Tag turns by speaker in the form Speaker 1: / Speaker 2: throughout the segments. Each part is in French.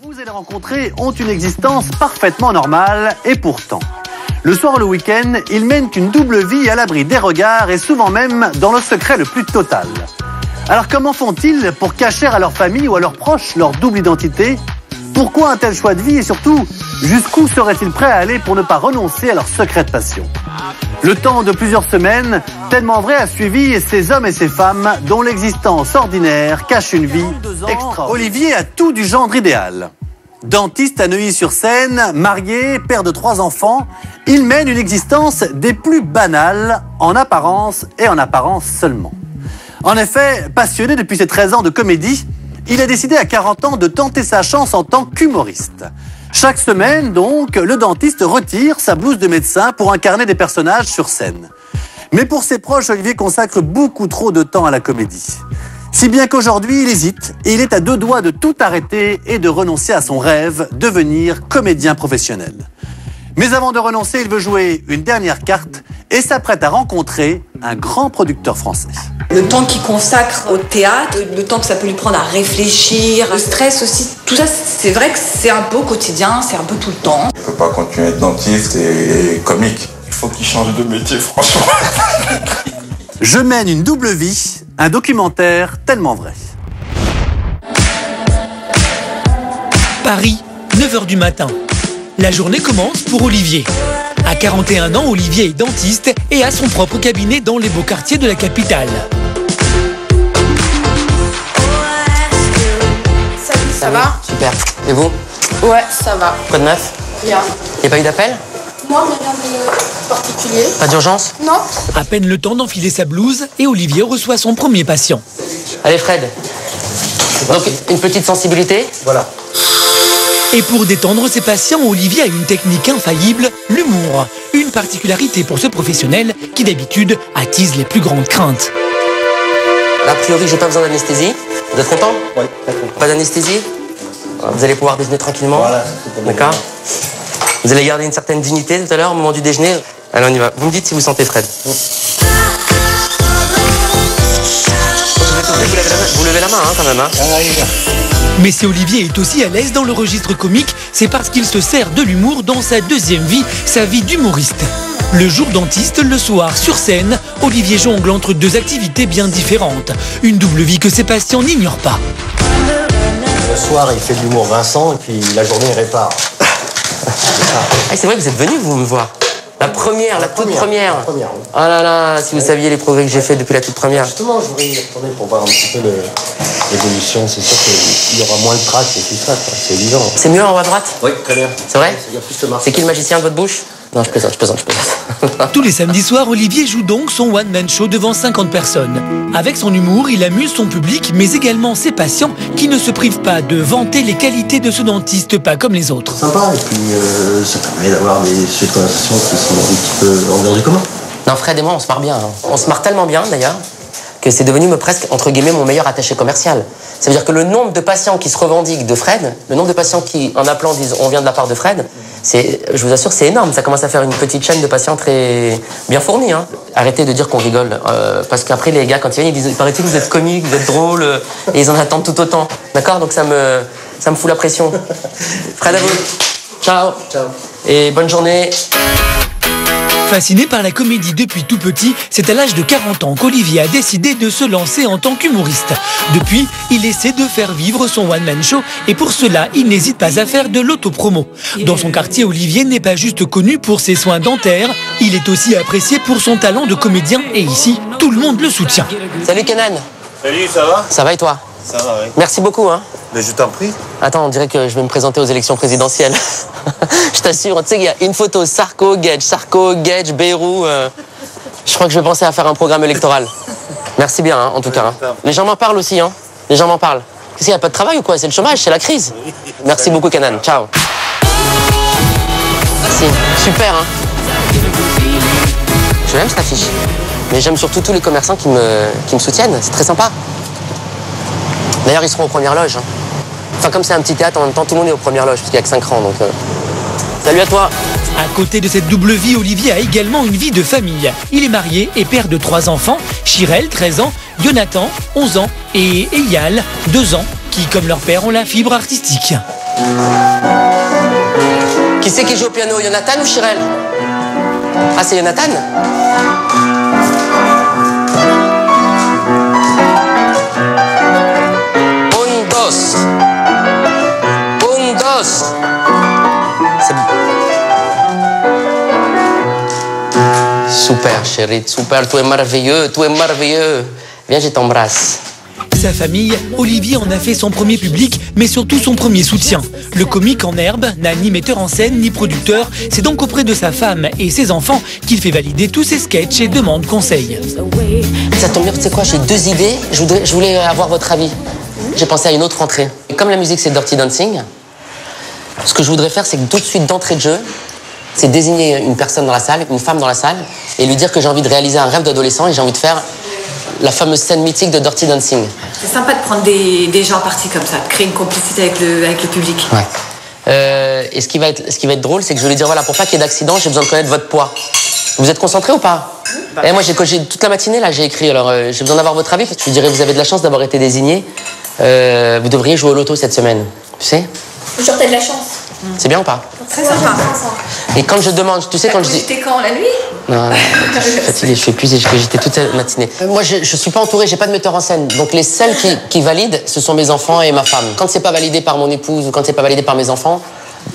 Speaker 1: Vous et les rencontrés ont une existence parfaitement normale et pourtant, le soir ou le week-end, ils mènent une double vie à l'abri des regards et souvent même dans le secret le plus total. Alors comment font-ils pour cacher à leur famille ou à leurs proches leur double identité ? Pourquoi un tel choix de vie et surtout, jusqu'où seraient-ils prêts à aller pour ne pas renoncer à leur secret de passion ? Le temps de plusieurs semaines, Tellement Vrai a suivi ces hommes et ces femmes dont l'existence ordinaire cache une vie extraordinaire. Olivier a tout du gendre idéal. Dentiste à Neuilly-sur-Seine, marié, père de 3 enfants, il mène une existence des plus banales en apparence et en apparence seulement. En effet, passionné depuis ses 13 ans de comédie, il a décidé à 40 ans de tenter sa chance en tant qu'humoriste. Chaque semaine, donc, le dentiste retire sa blouse de médecin pour incarner des personnages sur scène. Mais pour ses proches, Olivier consacre beaucoup trop de temps à la comédie. Si bien qu'aujourd'hui, il hésite et il est à 2 doigts de tout arrêter et de renoncer à son rêve, devenir comédien professionnel. Mais avant de renoncer, il veut jouer une dernière carte et s'apprête à rencontrer un grand producteur français.
Speaker 2: Le temps qu'il consacre au théâtre, le temps que ça peut lui prendre à réfléchir, le stress aussi, tout ça, c'est vrai que c'est un peu au quotidien, c'est un peu tout le temps.
Speaker 3: Il ne peut pas continuer à être dentiste et comique. Il faut qu'il change de métier, franchement.
Speaker 1: Je mène une double vie, un documentaire tellement vrai.
Speaker 4: Paris, 9h du matin. La journée commence pour Olivier. À 41 ans, Olivier est dentiste et a son propre cabinet dans les beaux quartiers de la capitale.
Speaker 5: Salut, ça va?
Speaker 6: Super. Et vous?
Speaker 5: Ouais, ça va.
Speaker 6: Quoi de neuf?
Speaker 5: Bien.
Speaker 6: Y'a pas eu d'appel?
Speaker 5: Moi, rien de particulier.
Speaker 6: Pas d'urgence?
Speaker 5: Non.
Speaker 4: À peine le temps d'enfiler sa blouse et Olivier reçoit son premier patient.
Speaker 6: Allez Fred. Donc une petite sensibilité? Voilà.
Speaker 4: Et pour détendre ses patients, Olivier a une technique infaillible, l'humour. Une particularité pour ce professionnel qui d'habitude attise les plus grandes craintes.
Speaker 6: A priori, j'ai pas besoin d'anesthésie. Vous êtes content? Oui. Pas d'anesthésie? Vous allez pouvoir déjeuner tranquillement? Voilà. D'accord. Vous allez garder une certaine dignité tout à l'heure au moment du déjeuner. Allez, on y va. Vous me dites si vous sentez Fred. Vous levez la main quand même.
Speaker 4: Mais si Olivier est aussi à l'aise dans le registre comique, c'est parce qu'il se sert de l'humour dans sa deuxième vie, sa vie d'humoriste. Le jour dentiste, le soir sur scène, Olivier jongle entre 2 activités bien différentes. Une double vie que ses patients n'ignorent pas.
Speaker 7: Le soir, il fait de l'humour Vincent et puis la journée, il répare.
Speaker 6: Ah, c'est vrai que vous êtes venu vous me voir. La toute première.
Speaker 7: Oui.
Speaker 6: Oh là là, si vous saviez les progrès que j'ai fait depuis la toute première.
Speaker 7: Justement, je voudrais y retourner pour voir un petit peu l'évolution. C'est sûr qu'il y aura moins de traces et tout ça, quoi. C'est évident.
Speaker 6: C'est mieux en haut à droite?
Speaker 7: Oui, très bien.
Speaker 6: C'est vrai?
Speaker 7: Il y a plus de marque.
Speaker 6: C'est qui le magicien de votre bouche? Non, je plaisante.
Speaker 4: Tous les samedis soirs, Olivier joue donc son one-man show devant 50 personnes. Avec son humour, il amuse son public, mais également ses patients qui ne se privent pas de vanter les qualités de ce dentiste pas comme les autres.
Speaker 7: Sympa, et puis ça permet d'avoir des sujets de conversation qui sont un petit peu en dehors du commun.
Speaker 6: Non, Fred et moi, on se marre bien. On se marre tellement bien, d'ailleurs, que c'est devenu presque, entre guillemets, mon meilleur attaché commercial. Ça veut dire que le nombre de patients qui se revendiquent de Fred, le nombre de patients qui, en appelant, disent « on vient de la part de Fred », je vous assure, c'est énorme. Ça commence à faire une petite chaîne de patients très bien fournie. Hein. Arrêtez de dire qu'on rigole, parce qu'après, les gars, quand ils viennent, ils disent « il paraît-il que vous êtes comique, vous êtes drôle », et ils en attendent tout autant. D'accord? Donc ça me fout la pression. Fred, à vous. Ciao.
Speaker 7: Ciao.
Speaker 6: Et bonne journée.
Speaker 4: Fasciné par la comédie depuis tout petit, c'est à l'âge de 40 ans qu'Olivier a décidé de se lancer en tant qu'humoriste. Depuis, il essaie de faire vivre son one-man show et pour cela, il n'hésite pas à faire de l'autopromo. Dans son quartier, Olivier n'est pas juste connu pour ses soins dentaires, il est aussi apprécié pour son talent de comédien et ici, tout le monde le soutient.
Speaker 6: Salut Kenan.
Speaker 3: Salut, ça va?
Speaker 6: Ça va et toi?
Speaker 3: Ça va, oui.
Speaker 6: Merci beaucoup. Hein.
Speaker 3: Mais je t'en prie.
Speaker 6: Attends, on dirait que je vais me présenter aux élections présidentielles. Je t'assure, tu sais qu'il y a une photo Sarko, Gedge, Bayrou. Je crois que je vais penser à faire un programme électoral. Merci bien, hein, en tout cas. Hein. Les gens m'en parlent aussi, hein. Les gens m'en parlent. Qu'est-ce qu'il n'y a pas de travail ou quoi? C'est le chômage, c'est la crise. Merci beaucoup, Kenan. Ciao. Merci. Super, hein. Je l'aime cette affiche. Mais j'aime surtout tous les commerçants qui me soutiennent. C'est très sympa. D'ailleurs, ils seront aux premières loges. Hein. Enfin, comme c'est un petit théâtre, en même temps, tout le monde est aux premières loges, parce qu'il n'y a que 5 rangs. Donc, salut à toi.
Speaker 4: À côté de cette double vie, Olivier a également une vie de famille. Il est marié et père de 3 enfants, Chirel, 13 ans, Jonathan, 11 ans, et Eyal, 2 ans, qui, comme leur père, ont la fibre artistique.
Speaker 6: Qui c'est qui joue au piano? Jonathan ou Chirel? Ah, c'est Jonathan? Un, dos. Un, dos. C'est... Super, chérie, super, tu es merveilleux, tu es merveilleux. Viens, je t'embrasse.
Speaker 4: Sa famille, Olivier en a fait son premier public, mais surtout son premier soutien. Le comique en herbe n'a ni metteur en scène ni producteur. C'est donc auprès de sa femme et ses enfants qu'il fait valider tous ses sketchs et demande conseil.
Speaker 6: Ça tombe bien, tu sais quoi, j'ai 2 idées. Je voulais avoir votre avis. J'ai pensé à une autre entrée. Et comme la musique c'est Dirty Dancing, ce que je voudrais faire, c'est que tout de suite d'entrée de jeu, c'est désigner une personne dans la salle, une femme dans la salle, et lui dire que j'ai envie de réaliser un rêve d'adolescent et j'ai envie de faire la fameuse scène mythique de Dirty Dancing.
Speaker 2: C'est sympa de prendre des gens partis comme ça, de créer une complicité avec le public.
Speaker 6: Ouais. Et ce qui va être drôle, c'est que je vais lui dire, voilà, pour pas qu'il y ait d'accident, j'ai besoin de connaître votre poids. Vous êtes concentré ou pas? Moi, j'ai toute la matinée, là, j'ai écrit, alors j'ai besoin d'avoir votre avis. Je lui dirais, vous avez de la chance d'avoir été désigné. Vous devriez jouer au loto cette semaine, tu sais?
Speaker 5: Genre, t'as de la chance.
Speaker 6: C'est bien ou pas?
Speaker 2: Très sympa.
Speaker 6: Et quand je demande, tu sais, quand je dis...
Speaker 2: J'étais quand, la nuit?
Speaker 6: Non, je suis fatiguée, je suis épuisée, j'étais toute la matinée. Moi, je suis pas entourée, j'ai pas de metteur en scène. Donc les seuls qui valident, ce sont mes enfants et ma femme. Quand c'est pas validé par mon épouse ou quand c'est pas validé par mes enfants,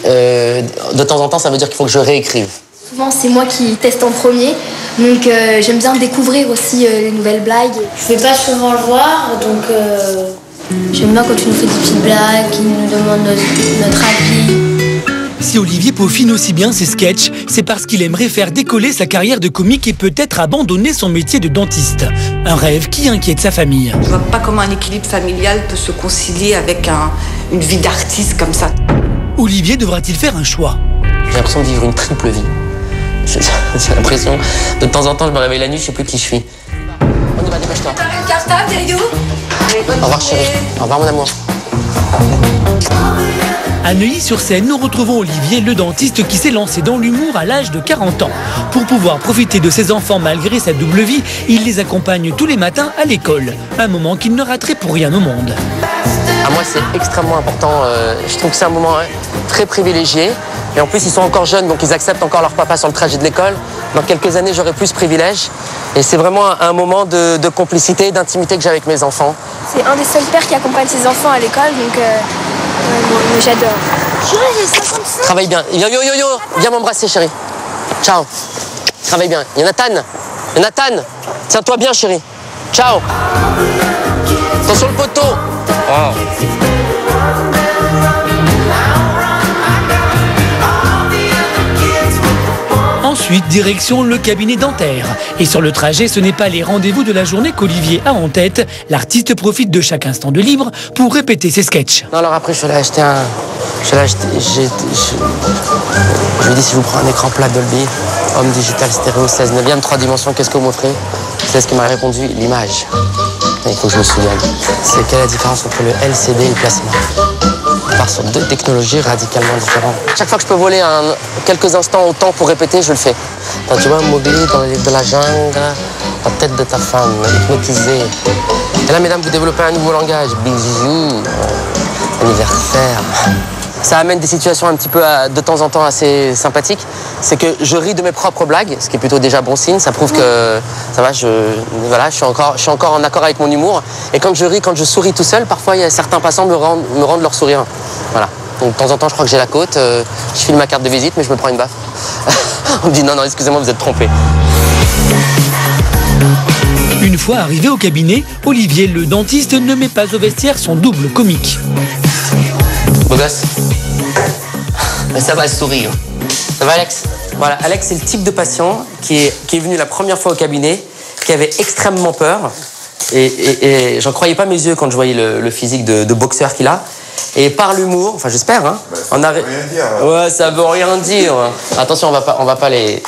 Speaker 6: de temps en temps, ça veut dire qu'il faut que je réécrive.
Speaker 8: Souvent, c'est moi qui teste en premier, donc j'aime bien découvrir aussi les nouvelles blagues.
Speaker 5: Je vais pas souvent le voir, donc
Speaker 8: J'aime bien quand tu nous fais des petites blagues, qui nous demandent notre avis.
Speaker 4: Si Olivier peaufine aussi bien ses sketchs, c'est parce qu'il aimerait faire décoller sa carrière de comique et peut-être abandonner son métier de dentiste. Un rêve qui inquiète sa famille.
Speaker 2: Je vois pas comment un équilibre familial peut se concilier avec une vie d'artiste comme ça.
Speaker 4: Olivier devra-t-il faire un choix?
Speaker 6: J'ai l'impression de vivre une triple vie. J'ai l'impression, de temps en temps, je me réveille la nuit, je sais plus qui je suis. On y va, dépêche-toi.
Speaker 2: Cartable, t'es où?
Speaker 6: Au revoir chérie, au revoir mon amour.
Speaker 4: À Neuilly-sur-Seine, nous retrouvons Olivier, le dentiste qui s'est lancé dans l'humour à l'âge de 40 ans. Pour pouvoir profiter de ses enfants malgré sa double vie, il les accompagne tous les matins à l'école. Un moment qu'il ne raterait pour rien au monde.
Speaker 6: À moi, c'est extrêmement important. Je trouve que c'est un moment très privilégié. Et en plus, ils sont encore jeunes, donc ils acceptent encore leur papa sur le trajet de l'école. Dans quelques années, j'aurai plus ce privilège. Et c'est vraiment un moment de complicité, d'intimité que j'ai avec mes enfants.
Speaker 8: C'est un des seuls pères qui accompagne ses enfants à l'école, donc j'adore.
Speaker 5: j'ai 55.
Speaker 6: Travaille bien. Yo, viens m'embrasser, chérie. Ciao. Travaille bien. Jonathan, tiens-toi bien, chérie. Ciao. Attention le poteau. Oh.
Speaker 4: Ensuite, direction le cabinet dentaire. Et sur le trajet, ce n'est pas les rendez-vous de la journée qu'Olivier a en tête. L'artiste profite de chaque instant de libre pour répéter ses sketchs.
Speaker 6: Non, alors après, je vais acheter un... Je lui dis, si je vous prends un écran plat Dolby, Home Digital Stéréo 16 9e, 3 dimensions, qu'est-ce que vous m'offrez? C'est ce qu'il m'a répondu, l'image. Il faut que je me souvienne. C'est quelle est la différence entre le LCD et le plasma? On part sur 2 technologies radicalement différentes. Chaque fois que je peux voler quelques instants au temps pour répéter, je le fais. Quand tu vois Mowgli dans les livres de la jungle, la tête de ta femme, hypnotisée. Et là, mesdames, vous développez un nouveau langage. Bisous, anniversaire. Ça amène des situations un petit peu, de temps en temps, assez sympathiques. C'est que je ris de mes propres blagues, ce qui est plutôt déjà bon signe. Ça prouve que ça va, je suis encore en accord avec mon humour. Et quand je ris, quand je souris tout seul, parfois, il y a certains passants me rendent leur sourire. Voilà. Donc, de temps en temps, je crois que j'ai la côte. Je file ma carte de visite, mais je me prends une baffe. On me dit non, excusez-moi, vous êtes trompé.
Speaker 4: Une fois arrivé au cabinet, Olivier, le dentiste, ne met pas au vestiaire son double comique.
Speaker 6: Beau gosse. Mais ça va, sourire. Ça va, Alex? Voilà, Alex, c'est le type de patient qui est venu la première fois au cabinet, qui avait extrêmement peur. Et j'en croyais pas mes yeux quand je voyais le physique de boxeur qu'il a. Et par l'humour, enfin j'espère, hein.
Speaker 3: Ça veut rien dire.
Speaker 6: Ouais, ça veut rien dire. Attention, on va pas les...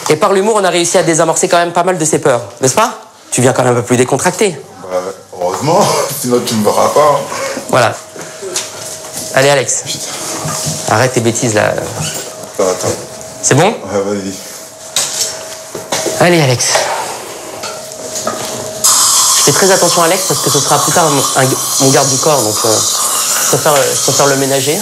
Speaker 6: Et par l'humour, on a réussi à désamorcer quand même pas mal de ses peurs, n'est-ce pas? Tu viens quand même un peu plus décontracté.
Speaker 3: Bah, heureusement, sinon tu me verras pas.
Speaker 6: Voilà. Allez, Alex.
Speaker 3: Putain.
Speaker 6: Arrête tes bêtises, là.
Speaker 3: Attends.
Speaker 6: C'est bon?
Speaker 3: Ouais, vas-y.
Speaker 6: Allez, Alex. Je fais très attention à Alex parce que ce sera plus tard mon garde du corps, donc je préfère le ménager.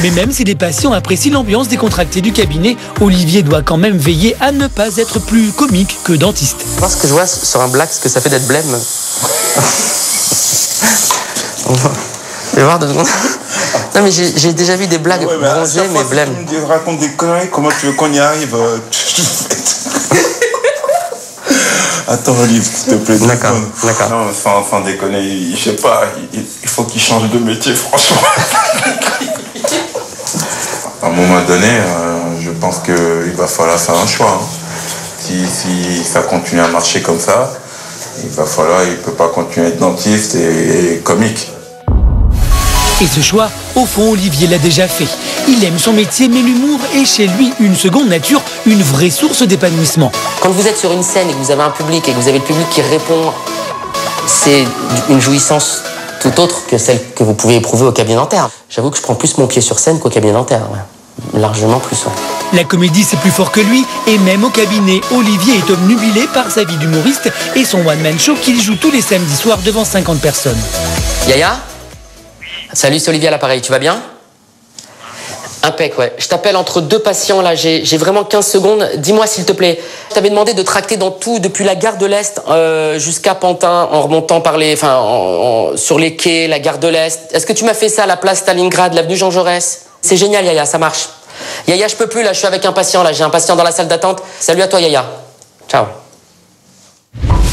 Speaker 4: Mais même si les patients apprécient l'ambiance décontractée du cabinet, Olivier doit quand même veiller à ne pas être plus comique que dentiste.
Speaker 6: Parce que je vois sur un black ce que ça fait d'être blême. Je vais voir 2 secondes. Non mais j'ai déjà vu des blagues bronzées mais blêmes.
Speaker 3: Tu me racontes des conneries, comment tu veux qu'on y arrive? Attends Olive, s'il te plaît.
Speaker 6: D'accord.
Speaker 3: Non, sans déconner, je sais pas, il faut qu'il change de métier, franchement. À un moment donné, je pense qu'il va falloir faire un choix. Hein. Si ça continue à marcher comme ça, il peut pas continuer à être dentiste et comique.
Speaker 4: Et ce choix, au fond, Olivier l'a déjà fait. Il aime son métier, mais l'humour est chez lui une seconde nature, une vraie source d'épanouissement.
Speaker 6: Quand vous êtes sur une scène et que vous avez un public et que vous avez le public qui répond, c'est une jouissance tout autre que celle que vous pouvez éprouver au cabinet dentaire. J'avoue que je prends plus mon pied sur scène qu'au cabinet dentaire, ouais. Largement plus, ouais.
Speaker 4: La comédie, c'est plus fort que lui, et même au cabinet, Olivier est obnubilé par sa vie d'humoriste et son one-man show qu'il joue tous les samedis soirs devant 50 personnes.
Speaker 6: Yaya ? Salut, c'est Olivier à l'appareil, tu vas bien? Impec, ouais. Je t'appelle entre 2 patients, là, j'ai vraiment 15 secondes. Dis-moi, s'il te plaît, je t'avais demandé de tracter dans tout, depuis la gare de l'Est jusqu'à Pantin, en remontant par sur les quais, la gare de l'Est. Est-ce que tu m'as fait ça à la place Stalingrad, l'avenue Jean Jaurès? C'est génial, Yaya, ça marche. Yaya, je peux plus, là, je suis avec un patient, là, j'ai un patient dans la salle d'attente. Salut à toi, Yaya. Ciao.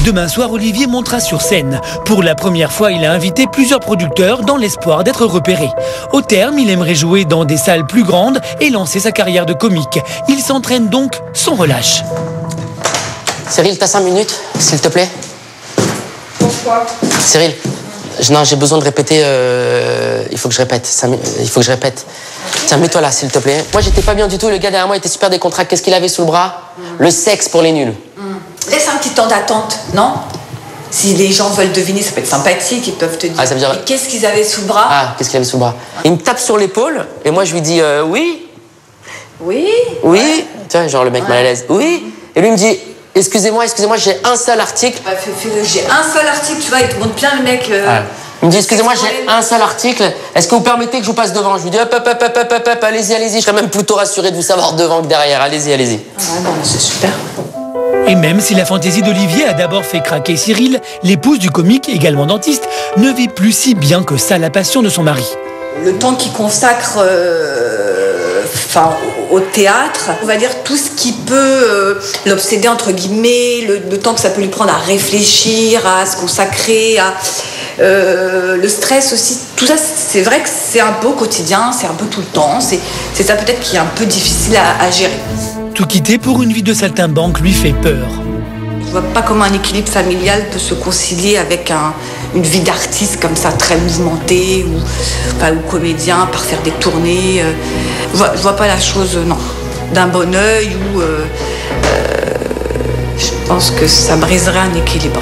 Speaker 4: Demain soir, Olivier montera sur scène. Pour la première fois, il a invité plusieurs producteurs dans l'espoir d'être repéré. Au terme, il aimerait jouer dans des salles plus grandes et lancer sa carrière de comique. Il s'entraîne donc sans relâche.
Speaker 6: Cyril, t'as 5 minutes, s'il te plaît?
Speaker 2: Pourquoi?
Speaker 6: Cyril, j'ai besoin de répéter. Il faut que je répète. Il faut que je répète. Tiens, mets-toi là, s'il te plaît. Moi, j'étais pas bien du tout. Le gars derrière moi était super décontracté. Qu'est-ce qu'il avait sous le bras? Le sexe pour les nuls.
Speaker 2: Laisse un petit temps d'attente, non? Si les gens veulent deviner, ça peut être sympathique, ils peuvent te dire.
Speaker 6: Ah, ça veut dire...
Speaker 2: Et qu'est-ce qu'ils avaient sous le bras?
Speaker 6: Ah, qu'est-ce qu'il avait sous le bras? Il me tape sur l'épaule et moi je lui dis oui.
Speaker 2: Oui.
Speaker 6: Oui. Ouais. Tu vois, genre le mec mal à l'aise. Oui. Et lui me dit excusez-moi, j'ai un seul article.
Speaker 2: Bah, fais-le, j'ai un seul article, tu vois, il te montre plein le mec.
Speaker 6: Il me dit excusez-moi, j'ai un seul article. Est-ce que vous permettez que je vous passe devant? Je lui dis hop, allez-y. Je serais même plutôt rassuré de vous savoir devant que derrière. Allez-y.
Speaker 2: Ah ouais, non, c'est super.
Speaker 4: Et même si la fantaisie d'Olivier a d'abord fait craquer Cyril, l'épouse du comique, également dentiste, ne vit plus si bien que ça la passion de son mari.
Speaker 2: Le temps qu'il consacre au théâtre, on va dire tout ce qui peut l'obséder entre guillemets, le temps que ça peut lui prendre à réfléchir, à se consacrer, le stress aussi, tout ça c'est vrai que c'est un peu au quotidien, c'est un peu tout le temps, c'est ça peut-être qui est un peu difficile à gérer.
Speaker 4: Tout quitter pour une vie de saltimbanque lui fait peur.
Speaker 2: Je vois pas comment un équilibre familial peut se concilier avec une vie d'artiste comme ça, très mouvementée, ou comédien, par faire des tournées. Je vois pas la chose, non, d'un bon œil, ou je pense que ça briserait un équilibre.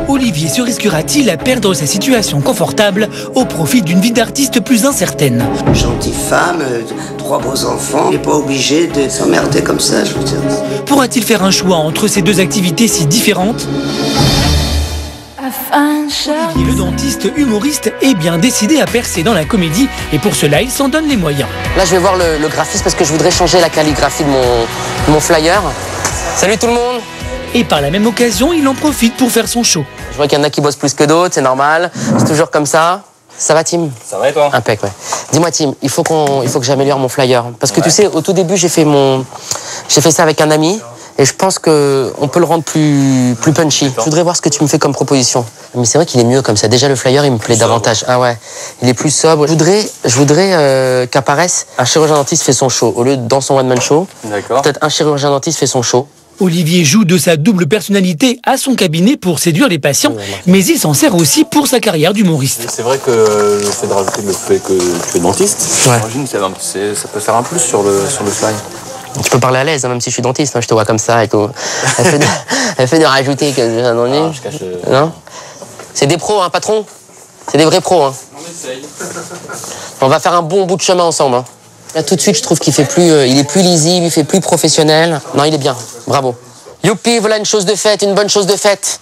Speaker 4: Olivier se risquera-t-il à perdre sa situation confortable au profit d'une vie d'artiste plus incertaine?
Speaker 9: Gentille femme, 3 beaux enfants, il n'est pas obligé de s'emmerder comme ça, je veux dire.
Speaker 4: Pourra-t-il faire un choix entre ces 2 activités si différentes? Olivier, le dentiste humoriste, est bien décidé à percer dans la comédie et pour cela, il s'en donne les moyens.
Speaker 6: Là, je vais voir le graphiste parce que je voudrais changer la calligraphie de mon flyer. Salut tout le monde!
Speaker 4: Et par la même occasion, il en profite pour faire son show.
Speaker 6: Je vois qu'il y en a qui bossent plus que d'autres, c'est normal. C'est toujours comme ça. Ça va, Tim?
Speaker 7: Ça va et toi?
Speaker 6: Impec, ouais. Dis-moi, Tim, il faut que j'améliore mon flyer. Parce que tu sais, au tout début, j'ai fait ça avec un ami. Et je pense qu'on peut le rendre plus punchy. Je voudrais voir ce que tu me fais comme proposition. Mais c'est vrai qu'il est mieux comme ça. Déjà, le flyer, il me plaît davantage. Ah ouais, il est plus sobre. Je voudrais qu'apparaisse un chirurgien dentiste fait son show. Au lieu de dans son one-man show, peut-être un chirurgien dentiste fait son show.
Speaker 4: Olivier joue de sa double personnalité à son cabinet pour séduire les patients, mais il s'en sert aussi pour sa carrière d'humoriste.
Speaker 7: C'est vrai que le fait de rajouter le fait que tu es dentiste, j'imagine que ça peut faire un plus sur le fly.
Speaker 6: Tu peux parler à l'aise, hein, même si je suis dentiste, hein, je te vois comme ça et tout. Elle fait de rajouter que j'ai un ennui. Non, c'est des pros, hein, patron. C'est des vrais pros. Hein.
Speaker 7: On essaye.
Speaker 6: On va faire un bon bout de chemin ensemble. Hein. Là, tout de suite, je trouve qu'il fait il est plus lisible, il fait plus professionnel. Non, il est bien. Bravo. Youpi, voilà une chose de faite, une bonne chose de faite.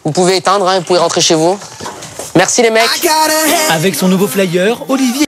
Speaker 6: Vous pouvez éteindre, hein, vous pouvez rentrer chez vous. Merci les mecs.
Speaker 4: Avec son nouveau flyer, Olivier